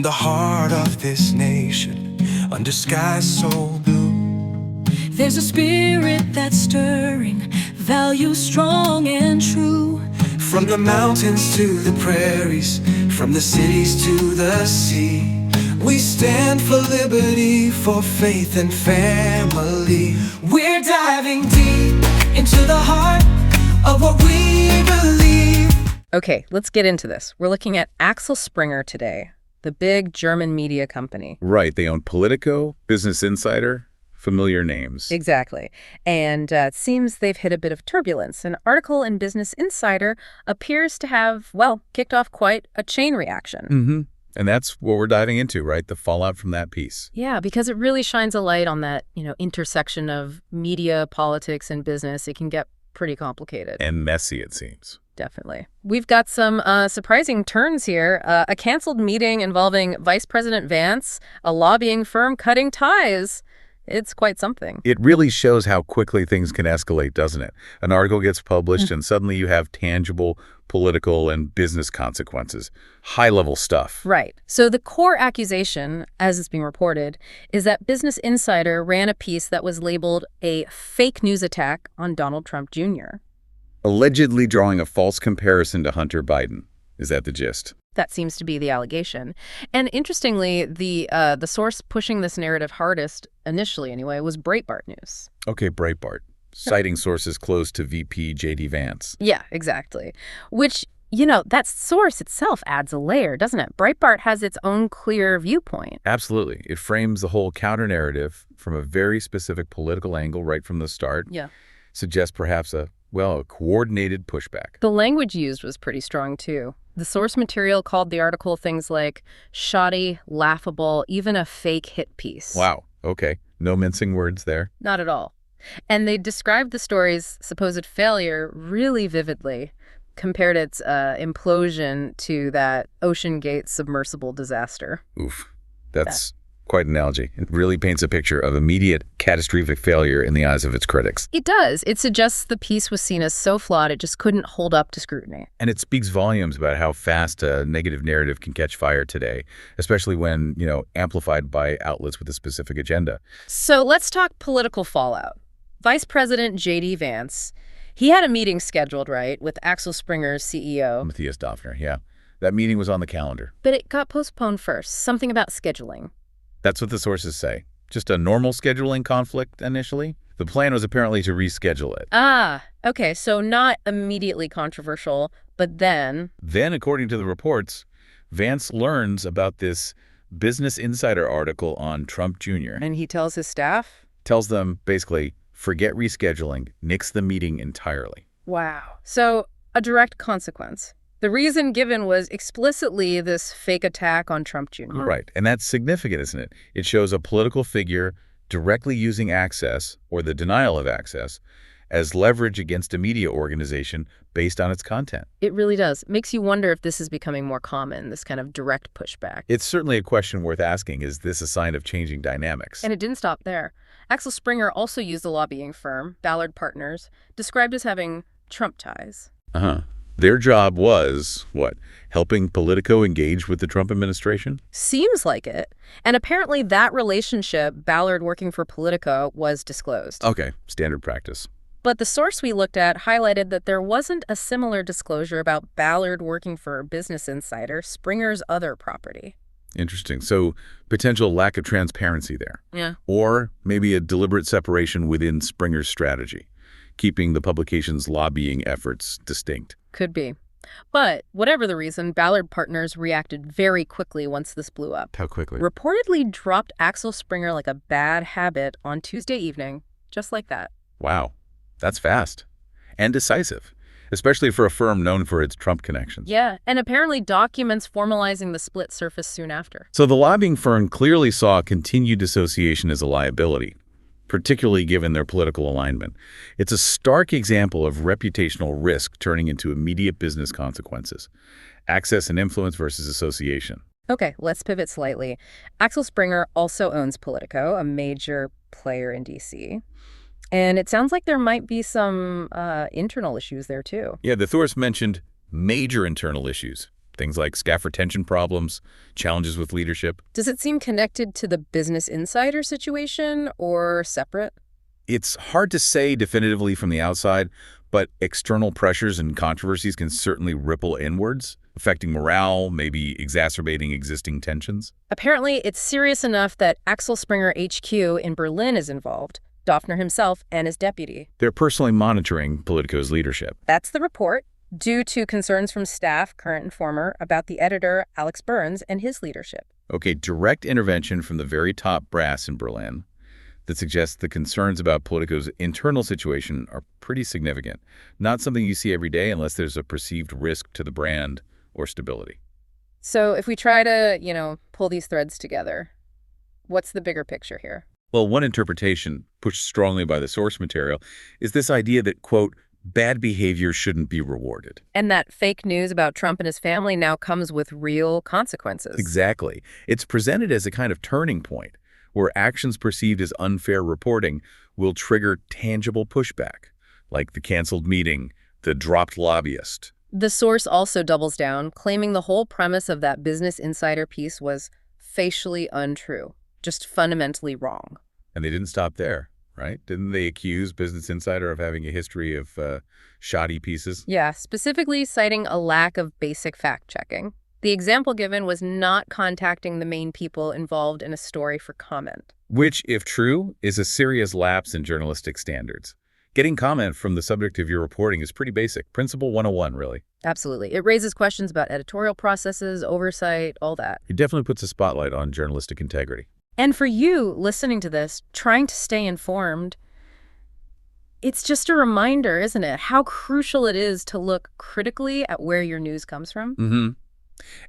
the heart of this nation, under skies so blue, there's a spirit that's stirring, values strong and true. from the mountains to the prairies, from the cities to the sea, we stand for liberty, for faith and family. We're diving deep into the heart of what we believe. Okay, let's get into this. We're looking at Axel Springer today, the big German media company. Right. They own Politico, Business Insider, familiar names. Exactly. And it seems they've hit a bit of turbulence. An article in Business Insider appears to have, well, kicked off quite a chain reaction. Mm-hmm. And that's what we're diving into, right? The fallout from that piece. Yeah, because it really shines a light on that, intersection of media, politics, and business. It can get pretty complicated. And messy, it seems. Definitely. We've got some surprising turns here. A canceled meeting involving Vice President Vance, a lobbying firm cutting ties. It's quite something. It really shows how quickly things can escalate, doesn't it? An article gets published and suddenly you have tangible political and business consequences. High-level stuff. Right. So the core accusation, as it's being reported, is that Business Insider ran a piece that was labeled a fake news attack on Donald Trump Jr. Allegedly drawing a false comparison to Hunter Biden. Is that the gist? That seems to be the allegation. And interestingly, the source pushing this narrative hardest, initially anyway, was Breitbart News. Okay, Breitbart. Citing sources close to VP JD Vance. Yeah, exactly. Which, that source itself adds a layer, doesn't it? Breitbart has its own clear viewpoint. Absolutely. It frames the whole counter-narrative from a very specific political angle right from the start. Yeah. Suggests perhaps a coordinated pushback. The language used was pretty strong, too. The source material called the article things like shoddy, laughable, even a fake hit piece. Wow. Okay. No mincing words there. Not at all. And they described the story's supposed failure really vividly, compared its implosion to that OceanGate submersible disaster. Oof. That's quite an analogy. It really paints a picture of immediate catastrophic failure in the eyes of its critics. It does. It suggests the piece was seen as so flawed it just couldn't hold up to scrutiny. And it speaks volumes about how fast a negative narrative can catch fire today, especially when, amplified by outlets with a specific agenda. So let's talk political fallout. Vice President JD Vance, he had a meeting scheduled, right, with Axel Springer's CEO. Matthias Döpfner, yeah. That meeting was on the calendar. But it got postponed first, something about scheduling. That's what the sources say. Just a normal scheduling conflict initially. The plan was apparently to reschedule it. Ah, okay, so not immediately controversial, but then... Then, according to the reports, Vance learns about this Business Insider article on Trump Jr. And he tells his staff? Tells them, basically, forget rescheduling, nix the meeting entirely. Wow. So, a direct consequence. The reason given was explicitly this fake attack on Trump Jr. Right. And that's significant, isn't it? It shows a political figure directly using access, or the denial of access, as leverage against a media organization based on its content. It really does. It makes you wonder if this is becoming more common, this kind of direct pushback. It's certainly a question worth asking. Is this a sign of changing dynamics? And it didn't stop there. Axel Springer also used a lobbying firm, Ballard Partners, described as having Trump ties. Uh-huh. Their job was, helping Politico engage with the Trump administration? Seems like it. And apparently that relationship, Ballard working for Politico, was disclosed. Okay, standard practice. But the source we looked at highlighted that there wasn't a similar disclosure about Ballard working for Business Insider, Springer's other property. Interesting. So potential lack of transparency there. Yeah. Or maybe a deliberate separation within Springer's strategy, keeping the publication's lobbying efforts distinct. Could be. But whatever the reason, Ballard Partners reacted very quickly once this blew up. How quickly? Reportedly dropped Axel Springer like a bad habit on Tuesday evening, just like that. Wow. That's fast. And decisive, especially for a firm known for its Trump connections. Yeah, and apparently documents formalizing the split surfaced soon after. So the lobbying firm clearly saw continued association as a liability, particularly given their political alignment. It's a stark example of reputational risk turning into immediate business consequences. Access and influence versus association. Okay, let's pivot slightly. Axel Springer also owns Politico, a major player in D.C., and it sounds like there might be some internal issues there, too. Yeah, the source mentioned major internal issues. Things like staff retention problems, challenges with leadership. Does it seem connected to the Business Insider situation or separate? It's hard to say definitively from the outside, but external pressures and controversies can certainly ripple inwards, affecting morale, maybe exacerbating existing tensions. Apparently, it's serious enough that Axel Springer HQ in Berlin is involved, Doffner himself and his deputy. They're personally monitoring Politico's leadership. That's the report, due to concerns from staff, current and former, about the editor, Alex Burns, and his leadership. Okay, direct intervention from the very top brass in Berlin that suggests the concerns about Politico's internal situation are pretty significant. Not something you see every day unless there's a perceived risk to the brand or stability. So if we try to, pull these threads together, what's the bigger picture here? Well, one interpretation, pushed strongly by the source material, is this idea that, quote, bad behavior shouldn't be rewarded. And that fake news about Trump and his family now comes with real consequences. Exactly. It's presented as a kind of turning point where actions perceived as unfair reporting will trigger tangible pushback, like the canceled meeting, the dropped lobbyist. The source also doubles down, claiming the whole premise of that Business Insider piece was facially untrue, just fundamentally wrong. And they didn't stop there, right? Didn't they accuse Business Insider of having a history of shoddy pieces? Yeah, specifically citing a lack of basic fact-checking. The example given was not contacting the main people involved in a story for comment. Which, if true, is a serious lapse in journalistic standards. Getting comment from the subject of your reporting is pretty basic. Principle 101, really. Absolutely. It raises questions about editorial processes, oversight, all that. It definitely puts a spotlight on journalistic integrity. And for you, listening to this, trying to stay informed, it's just a reminder, isn't it, how crucial it is to look critically at where your news comes from? Mm-hmm.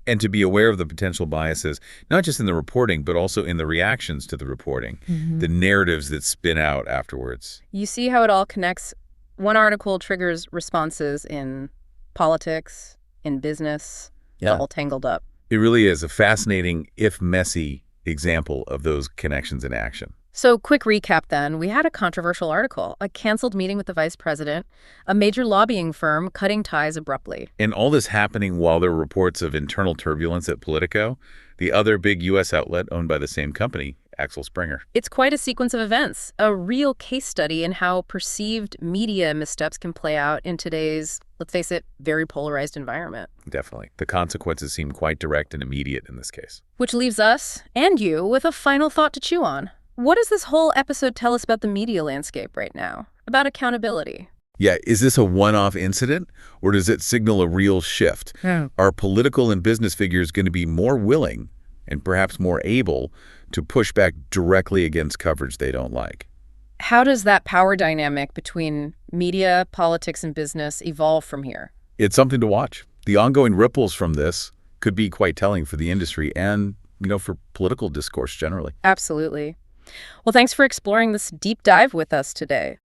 And to be aware of the potential biases, not just in the reporting, but also in the reactions to the reporting, the narratives that spin out afterwards. You see how it all connects. One article triggers responses in politics, in business, all tangled up. It really is a fascinating, if messy, example of those connections in action. So quick recap then. We had a controversial article, a canceled meeting with the vice president, a major lobbying firm cutting ties abruptly. And all this happening while there were reports of internal turbulence at Politico, the other big U.S. outlet owned by the same company, Axel Springer. It's quite a sequence of events, a real case study in how perceived media missteps can play out in today's, let's face it, very polarized environment. Definitely. The consequences seem quite direct and immediate in this case. Which leaves us, and you, with a final thought to chew on. What does this whole episode tell us about the media landscape right now? About accountability? Yeah, is this a one-off incident, or does it signal a real shift? Are political and business figures going to be more willing and perhaps more able to push back directly against coverage they don't like? How does that power dynamic between media, politics, and business evolve from here? It's something to watch. The ongoing ripples from this could be quite telling for the industry and, for political discourse generally. Absolutely. Well, thanks for exploring this deep dive with us today.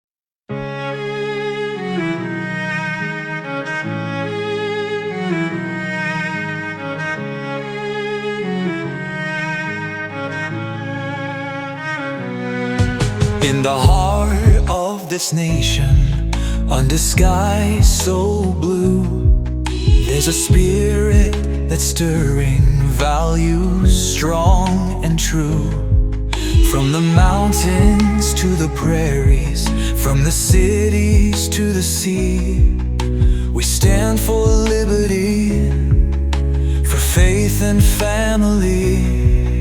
In the heart of this nation, under skies so blue, there's a spirit that's stirring, values strong and true. From the mountains to the prairies, from the cities to the sea, we stand for liberty, for faith and family.